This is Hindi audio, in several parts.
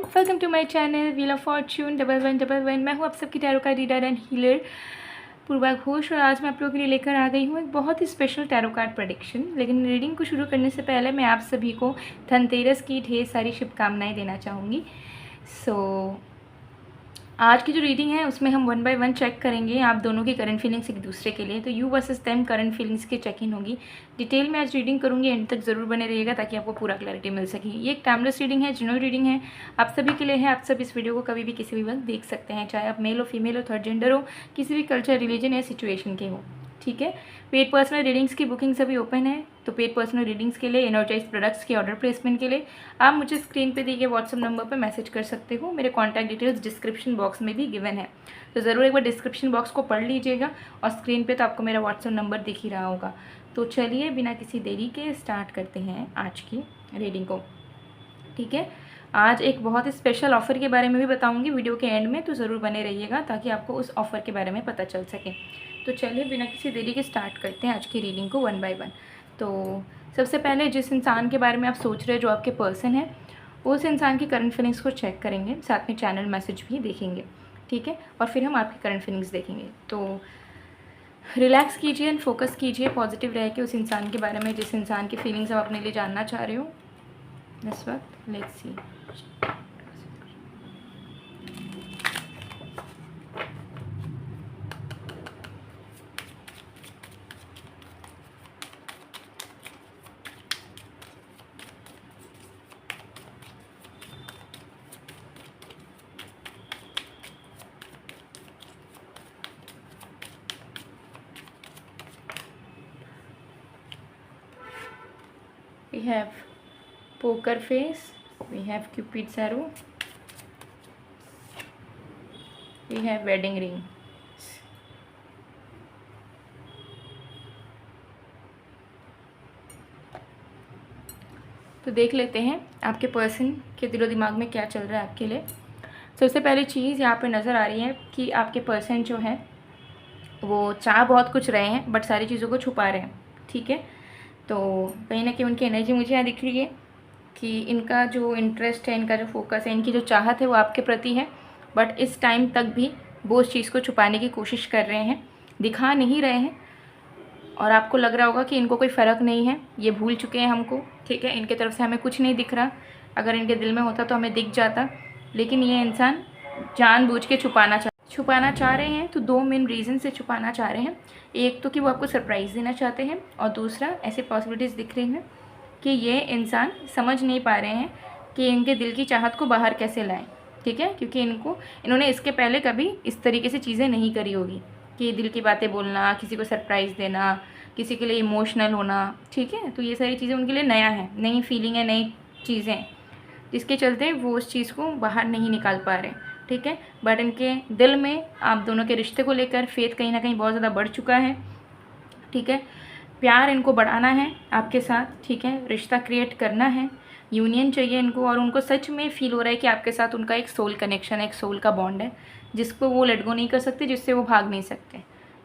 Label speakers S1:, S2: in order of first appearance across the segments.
S1: Welcome to my channel wheel of fortune 1111। मैं हूँ आप सबकी tarot card reader and healer Purva Ghosh, और आज मैं आप लोगों के लिए लेकर आ गई हूँ एक बहुत ही स्पेशल टैरो कार्ड प्रेडिक्शन। लेकिन रीडिंग को शुरू करने से पहले मैं आप सभी को धनतेरस की ढेर सारी शुभकामनाएं देना चाहूँगी। आज की जो रीडिंग है उसमें हम 1 बाय 1 चेक करेंगे आप दोनों की करंट फीलिंग्स एक दूसरे के लिए। तो you versus them current feelings की चेक इन होगी। डिटेल में आज रीडिंग करूँगी, एंड तक ज़रूर बने रहिएगा ताकि आपको पूरा क्लैरिटी मिल सके। ये एक टाइमलेस रीडिंग है, जनरल रीडिंग है, आप सभी के लिए है। आप सब इस वीडियो को कभी भी किसी भी वक्त देख सकते हैं, चाहे आप मेल हो, फीमेल हो, थर्ड जेंडर हो, किसी भी कल्चर, रिलीजन या सिचुएशन के हो। ठीक है। पेड पर्सनल रीडिंग्स की बुकिंग्स अभी ओपन है, तो पेड पर्सनल रीडिंग्स के लिए, एनर्जाइज प्रोडक्ट्स के ऑर्डर प्लेसमेंट के लिए आप मुझे स्क्रीन पे दिए गए व्हाट्सएप नंबर पर मैसेज कर सकते हो। मेरे कॉन्टैक्ट डिटेल्स डिस्क्रिप्शन बॉक्स में भी गिवन है, तो ज़रूर एक बार डिस्क्रिप्शन बॉक्स को पढ़ लीजिएगा, और स्क्रीन पे तो आपको मेरा व्हाट्सएप नंबर दिख ही रहा होगा। तो चलिए बिना किसी देरी के स्टार्ट करते हैं आज की रीडिंग को। ठीक है। आज एक बहुत ही स्पेशल ऑफ़र के बारे में भी बताऊंगी वीडियो के एंड में, तो ज़रूर बने रहिएगा ताकि आपको उस ऑफ़र के बारे में पता चल सके। तो चलिए बिना किसी देरी के स्टार्ट करते हैं आज की रीडिंग को 1 बाय 1। तो सबसे पहले जिस इंसान के बारे में आप सोच रहे हैं, जो आपके पर्सन है, उस इंसान की करंट फीलिंग्स को चेक करेंगे, साथ में चैनल मैसेज भी देखेंगे। ठीक है। और फिर हम आपकी करंट फीलिंग्स देखेंगे। तो रिलैक्स कीजिए एंड फोकस कीजिए पॉजिटिव रह के उस इंसान के बारे में जिस इंसान की फीलिंग्स आप अपने लिए जानना चाह रहे हो इस वक्त। Let's see. We have poker face, we have Cupid's arrow, we have wedding ring. तो देख लेते हैं आपके पर्सन के दिलो दिमाग में क्या चल रहा है आपके लिए। सबसे पहली चीज़ यहाँ पे नज़र आ रही है कि आपके पर्सन जो है वो चाह बहुत कुछ रहे हैं, बट सारी चीज़ों को छुपा रहे हैं। ठीक है। तो कहीं ना कहीं उनकी एनर्जी मुझे यहाँ दिख रही है कि इनका जो इंटरेस्ट है, इनका जो फोकस है, इनकी जो चाहत है वो आपके प्रति है, बट इस टाइम तक भी वो उस चीज़ को छुपाने की कोशिश कर रहे हैं, दिखा नहीं रहे हैं। और आपको लग रहा होगा कि इनको कोई फ़र्क नहीं है, ये भूल चुके हैं हमको। ठीक है। इनके तरफ से हमें कुछ नहीं दिख रहा, अगर इनके दिल में होता तो हमें दिख जाता, लेकिन ये इंसान जानबूझ के छुपाना चाह रहे हैं। तो दो मेन रीज़न से छुपाना चाह रहे हैं। एक तो कि वो आपको सरप्राइज़ देना चाहते हैं, और दूसरा ऐसे पॉसिबिलिटीज़ दिख रही हैं कि ये इंसान समझ नहीं पा रहे हैं कि इनके दिल की चाहत को बाहर कैसे लाएं। ठीक है। क्योंकि इन्होंने इसके पहले कभी इस तरीके से चीज़ें नहीं करी होगी कि दिल की बातें बोलना, किसी को सरप्राइज़ देना, किसी के लिए इमोशनल होना। ठीक है। तो ये सारी चीज़ें उनके लिए नया है, नई फीलिंग है, नई चीज़ें, जिसके चलते वो उस चीज़ को बाहर नहीं निकाल पा रहे। ठीक है। बट इनके दिल में आप दोनों के रिश्ते को लेकर फेथ कहीं ना कहीं बहुत ज़्यादा बढ़ चुका है। ठीक है। प्यार इनको बढ़ाना है आपके साथ। ठीक है। रिश्ता क्रिएट करना है, यूनियन चाहिए इनको, और उनको सच में फील हो रहा है कि आपके साथ उनका एक सोल कनेक्शन है, एक सोल का बॉन्ड है, जिसको वो लेट गो नहीं कर सकते, जिससे वो भाग नहीं सकते।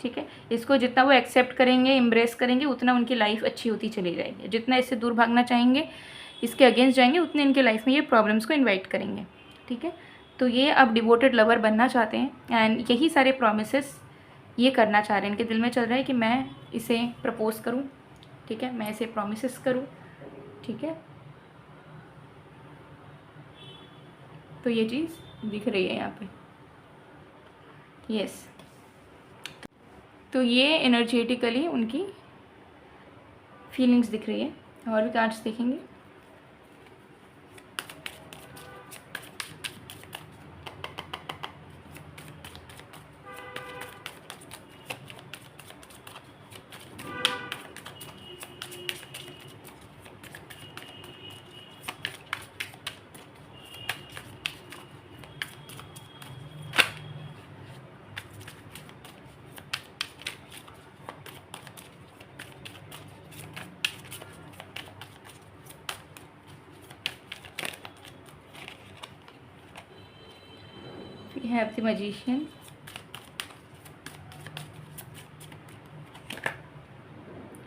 S1: ठीक है। इसको जितना वो एक्सेप्ट करेंगे, एम्ब्रेस करेंगे, उतना उनकी लाइफ अच्छी होती चली जाएगी। जितना इससे दूर भागना चाहेंगे, इसके अगेंस्ट जाएंगे, उतने इनके लाइफ में ये प्रॉब्लम्स को इन्वाइट करेंगे। ठीक है। तो ये अब डिवोटेड लवर बनना चाहते हैं, एंड यही सारे प्रॉमिसेस ये करना चाह रहे हैं। इनके दिल में चल रहा है कि मैं इसे प्रपोज करूं। ठीक है। मैं इसे प्रॉमिसेस करूं। ठीक है। तो ये चीज़ दिख रही है यहाँ पे। यस। तो ये एनर्जेटिकली उनकी फीलिंग्स दिख रही है। और भी कार्ड्स देखेंगे। We have the Magician,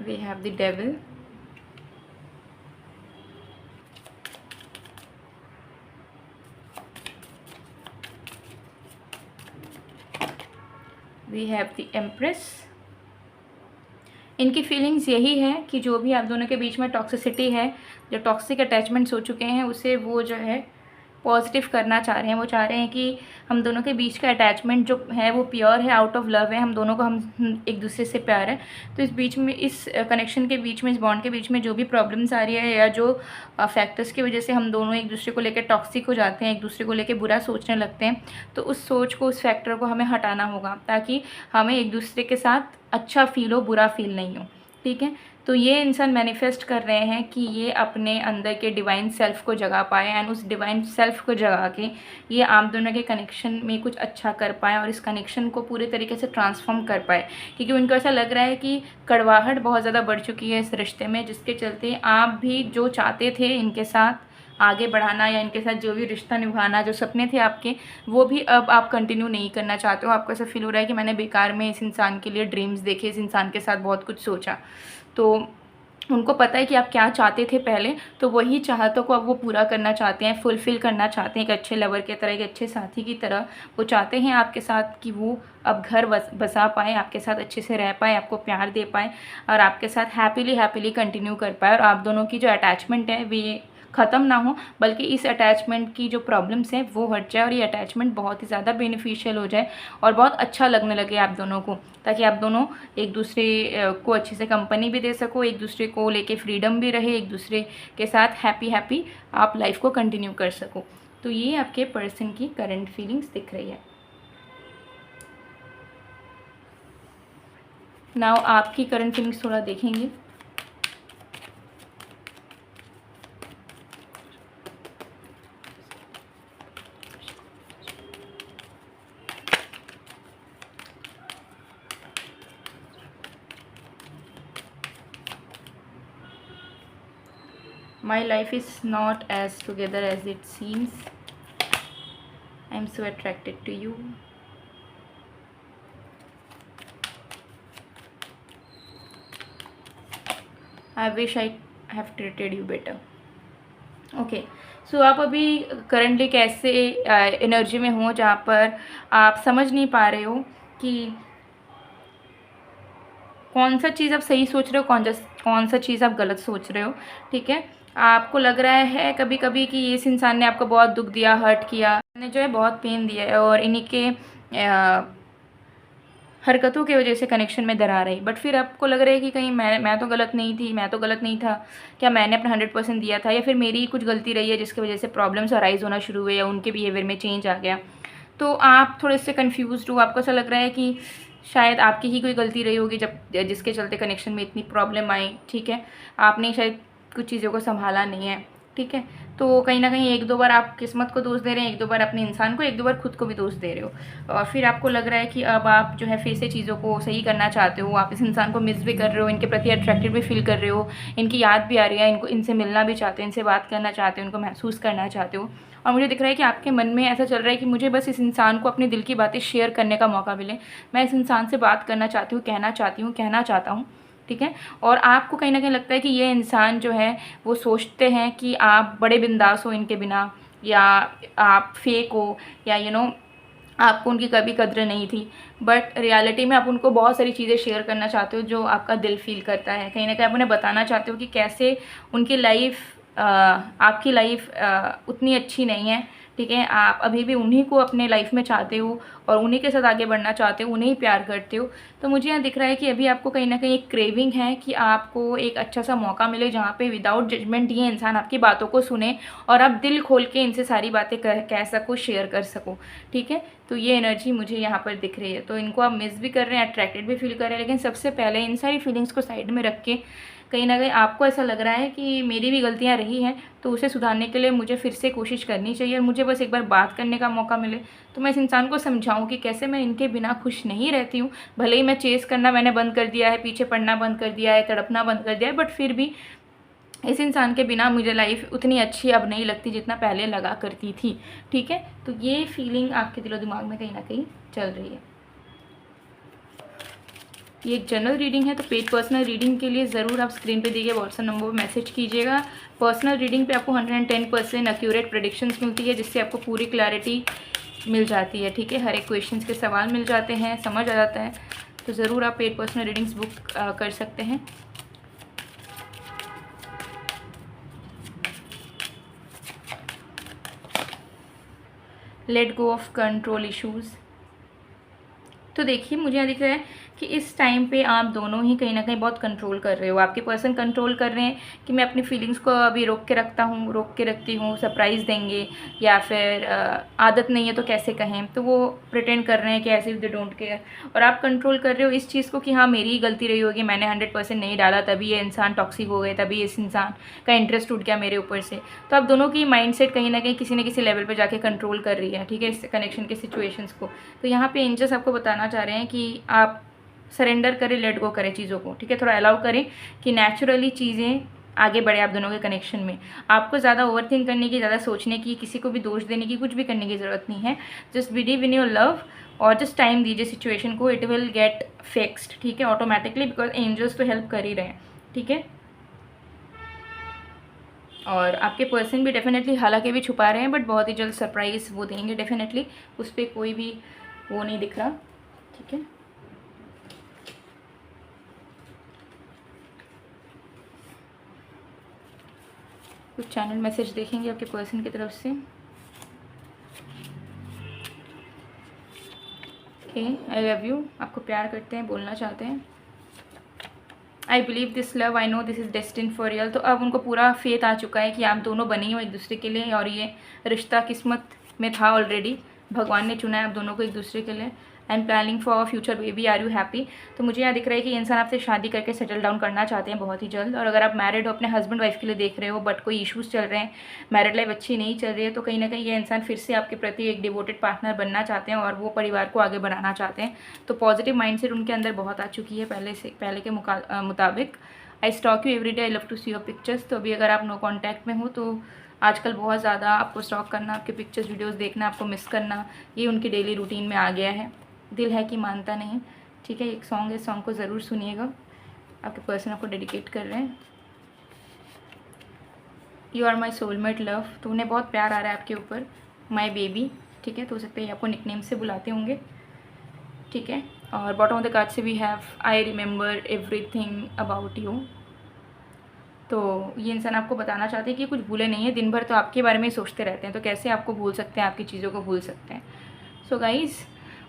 S1: we have the Devil, we have the empress. इनकी फीलिंग्स यही है कि जो भी आप दोनों के बीच में टॉक्सिसिटी है, जो टॉक्सिक अटैचमेंट्स हो चुके हैं, उसे वो जो है पॉजिटिव करना चाह रहे हैं। वो चाह रहे हैं कि हम दोनों के बीच का अटैचमेंट जो है वो प्योर है, आउट ऑफ लव है, हम दोनों को हम एक दूसरे से प्यार है। तो इस बीच में, इस कनेक्शन के बीच में, इस बॉन्ड के बीच में जो भी प्रॉब्लम्स आ रही है या जो फैक्टर्स की वजह से हम दोनों एक दूसरे को लेकर टॉक्सिक हो जाते हैं, एक दूसरे को लेकर बुरा सोचने लगते हैं, तो उस सोच को, उस फैक्टर को हमें हटाना होगा ताकि हमें एक दूसरे के साथ अच्छा फील हो, बुरा फील नहीं हो। ठीक है, तो ये इंसान मैनिफेस्ट कर रहे हैं कि ये अपने अंदर के डिवाइन सेल्फ को जगा पाए एंड उस डिवाइन सेल्फ को जगा के ये आप दोनों के कनेक्शन में कुछ अच्छा कर पाए और इस कनेक्शन को पूरे तरीके से ट्रांसफॉर्म कर पाए। क्योंकि उनको ऐसा लग रहा है कि कड़वाहट बहुत ज़्यादा बढ़ चुकी है इस रिश्ते में, जिसके चलते आप भी जो चाहते थे इनके साथ आगे बढ़ाना या इनके साथ जो भी रिश्ता निभाना, जो सपने थे आपके, वो भी अब आप कंटिन्यू नहीं करना चाहते हो। आपको ऐसा फील हो रहा है कि मैंने बेकार में इस इंसान के लिए ड्रीम्स देखे, इस इंसान के साथ बहुत कुछ सोचा। तो उनको पता है कि आप क्या चाहते थे पहले, तो वही चाहतों को अब वो पूरा करना चाहते हैं, फुलफ़िल करना चाहते हैं एक अच्छे लवर की तरह, एक अच्छे साथी की तरह। वो चाहते हैं आपके साथ कि वो अब घर बसा पाए, आपके साथ अच्छे से रह पाए, आपको प्यार दे पाए और आपके साथ हैप्पीली कंटिन्यू कर पाए और आप दोनों की जो अटैचमेंट है वे ख़त्म ना हो, बल्कि इस अटैचमेंट की जो प्रॉब्लम्स हैं वो हट जाए और ये अटैचमेंट बहुत ही ज़्यादा बेनिफिशियल हो जाए और बहुत अच्छा लगने लगे आप दोनों को, ताकि आप दोनों एक दूसरे को अच्छे से कंपनी भी दे सको, एक दूसरे को लेके फ्रीडम भी रहे, एक दूसरे के साथ हैप्पी आप लाइफ को कंटिन्यू कर सको। तो ये आपके पर्सन की करंट फीलिंग्स दिख रही है। नाउ आपकी करंट फीलिंग्स थोड़ा देखेंगे। My life is not as together as it seems. I'm so attracted to you. I wish I have treated you better. Okay, so आप अभी करंटली कैसे एनर्जी में हो जहाँ पर आप समझ नहीं पा रहे हो कि कौन सा चीज़ आप सही सोच रहे हो, कौन सा चीज़ आप गलत सोच रहे हो। ठीक है, आपको लग रहा है कभी कभी कि इस इंसान ने आपको बहुत दुख दिया, हर्ट किया, ने जो है बहुत पेन दिया है और इन्हीं के हरकतों की वजह से कनेक्शन में दरार आई। बट फिर आपको लग रहा है कि कहीं मैं तो गलत नहीं थी, मैं तो गलत नहीं था, क्या मैंने अपना 100% दिया था या फिर मेरी ही कुछ गलती रही है जिसकी वजह से प्रॉब्लम्स अराइज होना शुरू हुए या उनके बिहेवियर में चेंज आ गया। तो आप थोड़े से कन्फ्यूज़ड हो, आपको ऐसा लग रहा है कि शायद आपकी ही कोई गलती रही होगी जिसके चलते कनेक्शन में इतनी प्रॉब्लम आई। ठीक है, आपने शायद कुछ चीज़ों को संभाला नहीं है। ठीक है, तो कहीं ना कहीं एक दो बार आप किस्मत को दोष दे रहे हैं, एक दो बार अपने इंसान को, एक दो बार खुद को भी दोष दे रहे हो और फिर आपको लग रहा है कि अब आप जो है फिर से चीज़ों को सही करना चाहते हो। आप इस इंसान को मिस भी कर रहे हो, इनके प्रति अट्रैक्टेड भी फील कर रहे हो, इनकी याद भी आ रही है, इनसे मिलना भी चाहते हो, इनसे बात करना चाहते हो, इनको महसूस करना चाहते हो। और मुझे दिख रहा है कि आपके मन में ऐसा चल रहा है कि मुझे बस इस इंसान को अपने दिल की बातें शेयर करने का मौका मिले, मैं इस इंसान से बात करना चाहती हूँ, कहना चाहता हूँ। ठीक है, और आपको कहीं ना कहीं लगता है कि ये इंसान जो है वो सोचते हैं कि आप बड़े बिंदास हो इनके बिना, या आप फेक हो, या आपको उनकी कभी कद्र नहीं थी। बट रियलिटी में आप उनको बहुत सारी चीज़ें शेयर करना चाहते हो जो आपका दिल फील करता है। कहीं ना कहीं आप उन्हें बताना चाहते हो कि कैसे उनकी लाइफ, आपकी लाइफ उतनी अच्छी नहीं है। ठीक है, आप अभी भी उन्हीं को अपने लाइफ में चाहते हो और उन्हीं के साथ आगे बढ़ना चाहते हो, उन्हें ही प्यार करते हो। तो मुझे यहाँ दिख रहा है कि अभी आपको कहीं ना कहीं एक क्रेविंग है कि आपको एक अच्छा सा मौका मिले जहाँ पे विदाउट जजमेंट ये इंसान आपकी बातों को सुने और आप दिल खोल के इनसे सारी बातें कह सको, शेयर कर सको। ठीक है, तो ये एनर्जी मुझे यहाँ पर दिख रही है। तो इनको आप मिस भी कर रहे हैं, अट्रैक्टेड भी फील कर रहे हैं, लेकिन सबसे पहले इन सारी फीलिंग्स को साइड में रख के कहीं ना कहीं आपको ऐसा लग रहा है कि मेरी भी गलतियां रही हैं, तो उसे सुधारने के लिए मुझे फिर से कोशिश करनी चाहिए और मुझे बस एक बार बात करने का मौका मिले तो मैं इस इंसान को समझाऊं कि कैसे मैं इनके बिना खुश नहीं रहती हूँ। भले ही मैं चेस करना मैंने बंद कर दिया है, पीछे पड़ना बंद कर दिया है, तड़पना बंद कर दिया है, बट फिर भी इस इंसान के बिना मुझे लाइफ उतनी अच्छी अब नहीं लगती जितना पहले लगा करती थी। ठीक है, तो ये फीलिंग आपके दिलो दिमाग में कहीं ना कहीं चल रही है। ये एक जनरल रीडिंग है, तो पेड पर्सनल रीडिंग के लिए ज़रूर आप स्क्रीन पे दिए गए व्हाट्सएप नंबर पर मैसेज कीजिएगा। पर्सनल रीडिंग पे आपको 110% एक्यूरेट प्रेडिक्शंस मिलती है, जिससे आपको पूरी क्लैरिटी मिल जाती है, ठीक है। हर एक क्वेश्चंस के सवाल मिल जाते हैं, समझ आ जाता है। तो ज़रूर आप पेड पर्सनल रीडिंग्स बुक कर सकते हैं। Let go of control issues. तो देखिए, मुझे यहाँ दिख रहा है कि इस टाइम पे आप दोनों ही कहीं ना कहीं बहुत कंट्रोल कर रहे हो। आपके पर्सन कंट्रोल कर रहे हैं कि मैं अपनी फीलिंग्स को अभी रोक के रखता हूँ, रोक के रखती हूँ, सरप्राइज़ देंगे, या फिर आदत नहीं है तो कैसे कहें, तो वो प्रिटेंड कर रहे हैं कि ऐसे दे डोंट केयर। और आप कंट्रोल कर रहे हो इस चीज़ को कि हाँ मेरी ही गलती रही होगी, मैंने 100% नहीं डाला, तभी ये इंसान टॉक्सिक हो गए, तभी इस इंसान का इंटरेस्ट टूट गया मेरे ऊपर से। तो आप दोनों की माइंडसेट कहीं ना कहीं किसी न किसी लेवल पर जाके कंट्रोल कर रही है, ठीक है, इस कनेक्शन के सिचुएशंस को। तो यहाँ पे एंजल्स आपको बताना चाह रहे हैं कि आप सरेंडर करें, लेट गो करें चीज़ों को, ठीक है। थोड़ा अलाउ करें कि नेचुरली चीज़ें आगे बढ़े आप दोनों के कनेक्शन में। आपको ज़्यादा ओवरथिंक करने की, ज़्यादा सोचने की, किसी को भी दोष देने की, कुछ भी करने की ज़रूरत नहीं है। Just believe in your love और जस्ट टाइम दीजिए सिचुएशन को, इट विल गेट फिक्स्ड, ठीक है, ऑटोमेटिकली, बिकॉज एंजल्स तो हेल्प कर ही रहे हैं, ठीक है। और आपके पर्सन भी डेफिनेटली हालांकि भी छुपा रहे हैं, बट बहुत ही जल्द सरप्राइज़ वो देंगे डेफिनेटली, उस पर कोई भी वो नहीं दिख रहा, ठीक है। कुछ चैनल मैसेज देखेंगे आपके पर्सन की तरफ से। ओके, आई लव यू, आपको प्यार करते हैं, बोलना चाहते हैं। I believe this love, I know this is destine for real. तो अब उनको पूरा फेथ आ चुका है कि आप दोनों बने हो एक दूसरे के लिए, और ये रिश्ता किस्मत में था ऑलरेडी, भगवान ने चुना है आप दोनों को एक दूसरे के लिए। And planning for future baby, are you happy. तो मुझे यहाँ दिख रहा है कि इंसान आपसे शादी करके सेटल डाउन करना चाहते हैं बहुत ही जल्द। और अगर आप मैरिड हो, अपने हस्बैंड वाइफ के लिए देख रहे हो, बट कोई इश्यूज़ चल रहे हैं, मैरिड लाइफ अच्छी नहीं चल रही है, तो कहीं ना कहीं ये इंसान फिर से आपके प्रति एक डिवोटेड पार्टनर बनना चाहते हैं और वो परिवार को आगे बढ़ाना चाहते हैं। तो पॉजिटिव माइंडसेट उनके अंदर बहुत आ चुकी है पहले के मुताबिक। I stalk you every day, I love to see your pictures. तो अभी अगर आप नो कॉन्टैक्ट में हो तो आजकल बहुत ज़्यादा आपको स्टॉक करना, आपके पिक्चर्स वीडियोस देखना, आपको मिस करना, ये उनकी डेली रूटीन में आ गया है। दिल है कि मानता नहीं, ठीक है। एक सॉन्ग है, सॉन्ग को ज़रूर सुनिएगा, आपके पर्सन आपको डेडिकेट कर रहे हैं। You are my soulmate love, तो उन्हें बहुत प्यार आ रहा है आपके ऊपर। माई बेबी, ठीक है, तो हो सकता है आपको निकनेम से बुलाते होंगे, ठीक है। और बॉटम ऑफ द कार्ड से we have I remember everything about you. तो ये इंसान आपको बताना चाहते हैं कि कुछ भूले नहीं है, दिन भर तो आपके बारे में ही सोचते रहते हैं, तो कैसे आपको भूल सकते हैं, आपकी चीज़ों को भूल सकते हैं। सो गाइज़,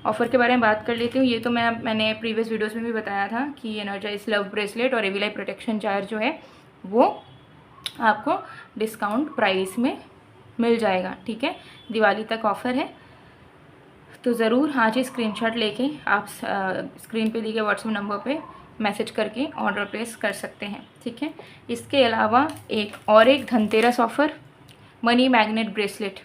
S1: ऑफ़र के बारे में बात कर लेती हूँ। ये तो मैंने प्रीवियस वीडियोस में भी बताया था कि एनर्जाइज लव ब्रेसलेट और एविल आई प्रोटेक्शन चार्ज जो है वो आपको डिस्काउंट प्राइस में मिल जाएगा, ठीक है। दिवाली तक ऑफ़र है, तो ज़रूर आज ही स्क्रीनशॉट लेके आप स्क्रीन पे दिए गए व्हाट्सएप नंबर पे मैसेज करके ऑर्डर प्लेस कर सकते हैं, ठीक है। इसके अलावा एक Dhanteras offer, money magnet bracelet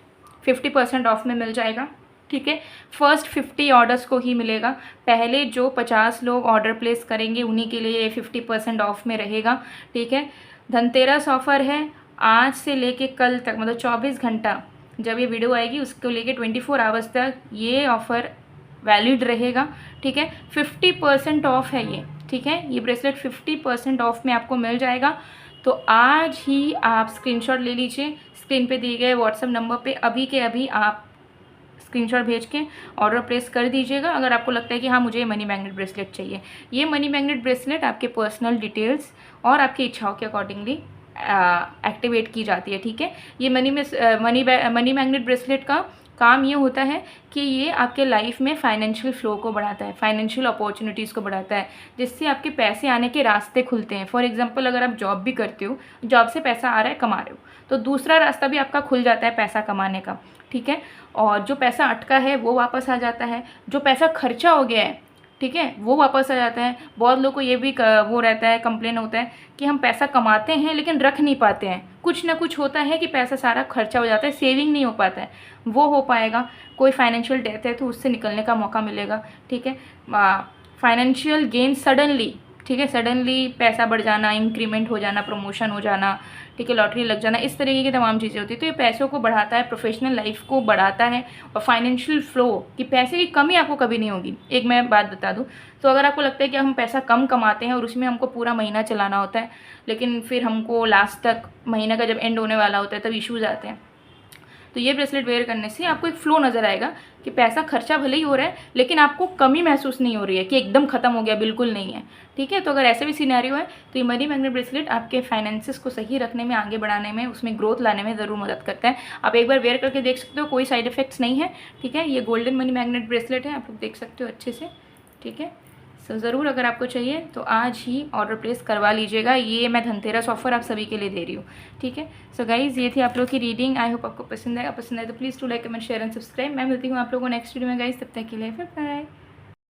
S1: 50% of में मिल जाएगा, ठीक है। फर्स्ट 50 ऑर्डर्स को ही मिलेगा। पहले जो 50 लोग ऑर्डर प्लेस करेंगे उन्हीं के लिए 50% ऑफ में रहेगा, ठीक है। धनतेरस ऑफ़र है आज से लेके कल तक, मतलब 24 घंटा, जब ये वीडियो आएगी उसको लेके 24 आवर्स तक ये ऑफ़र वैलिड रहेगा, ठीक है। 50% ऑफ है ये, ठीक है। ये ब्रेसलेट 50% ऑफ में आपको मिल जाएगा। तो आज ही आप स्क्रीनशॉट ले लीजिए, स्क्रीन पे दिए गए व्हाट्सएप नंबर पे अभी के अभी आप स्क्रीनशॉट भेज के ऑर्डर प्लेस कर दीजिएगा, अगर आपको लगता है कि हाँ मुझे ये मनी मैग्नेट ब्रेसलेट चाहिए। ये मनी मैग्नेट ब्रेसलेट आपके पर्सनल डिटेल्स और आपकी इच्छाओं के अकॉर्डिंगली एक्टिवेट की जाती है, ठीक है। ये मनी मैग्नेट ब्रेसलेट का काम ये होता है कि ये आपके लाइफ में फाइनेंशियल फ्लो को बढ़ाता है, फाइनेंशियल अपॉर्चुनिटीज़ को बढ़ाता है, जिससे आपके पैसे आने के रास्ते खुलते हैं। फॉर एग्जांपल, अगर आप जॉब भी करते हो, जॉब से पैसा आ रहा है, कमा रहे हो, तो दूसरा रास्ता भी आपका खुल जाता है पैसा कमाने का, ठीक है। और जो पैसा अटका है वो वापस आ जाता है, जो पैसा खर्चा हो गया है, ठीक है, वो वापस आ जाता है। बहुत लोगों को ये भी वो रहता है, कंप्लेन होता है कि हम पैसा कमाते हैं लेकिन रख नहीं पाते हैं, कुछ ना कुछ होता है कि पैसा सारा खर्चा हो जाता है, सेविंग नहीं हो पाता है। वो हो पाएगा। कोई फाइनेंशियल डेथ है तो उससे निकलने का मौका मिलेगा, ठीक है। फाइनेंशियल गेन सडनली, ठीक है, सडनली पैसा बढ़ जाना, इंक्रीमेंट हो जाना, प्रमोशन हो जाना, ठीक है, लॉटरी लग जाना, इस तरीके की तमाम चीज़ें होती है। तो ये पैसों को बढ़ाता है, प्रोफेशनल लाइफ को बढ़ाता है, और फाइनेंशियल फ्लो कि पैसे की कमी आपको कभी नहीं होगी। एक मैं बात बता दूं, तो अगर आपको लगता है कि हम पैसा कम कमाते हैं और उसमें हमको पूरा महीना चलाना होता है, लेकिन फिर हमको लास्ट तक महीने का जब एंड होने वाला होता है तब इश्यूज़ आते हैं, तो ये ब्रेसलेट वेयर करने से आपको एक फ्लो नज़र आएगा कि पैसा खर्चा भले ही हो रहा है लेकिन आपको कमी महसूस नहीं हो रही है कि एकदम ख़त्म हो गया, बिल्कुल नहीं है। ठीक है, तो अगर ऐसे भी सिनेरियो है तो ये मनी मैग्नेट ब्रेसलेट आपके फाइनेंसेस को सही रखने में, आगे बढ़ाने में, उसमें ग्रोथ लाने में ज़रूर मदद करता है। आप एक बार वेयर करके देख सकते हो, कोई साइड इफेक्ट्स नहीं है। ठीक है, ये गोल्डन मनी मैग्नेट ब्रेसलेट है, आप लोग देख सकते हो अच्छे से। ठीक है, सो ज़रूर अगर आपको चाहिए तो आज ही ऑर्डर प्लेस करवा लीजिएगा। ये मैं धनतेरस ऑफर आप सभी के लिए दे रही हूँ। ठीक है, सो गाइज ये थी आप लोग की रीडिंग। आई होप आपको पसंद आएगा। पसंद आए तो please to like, comment, share and subscribe. मैं मिलती हूँ आप लोगों को नेक्स्ट वीडियो में गाइज, तब तक के लिए बाय बाय।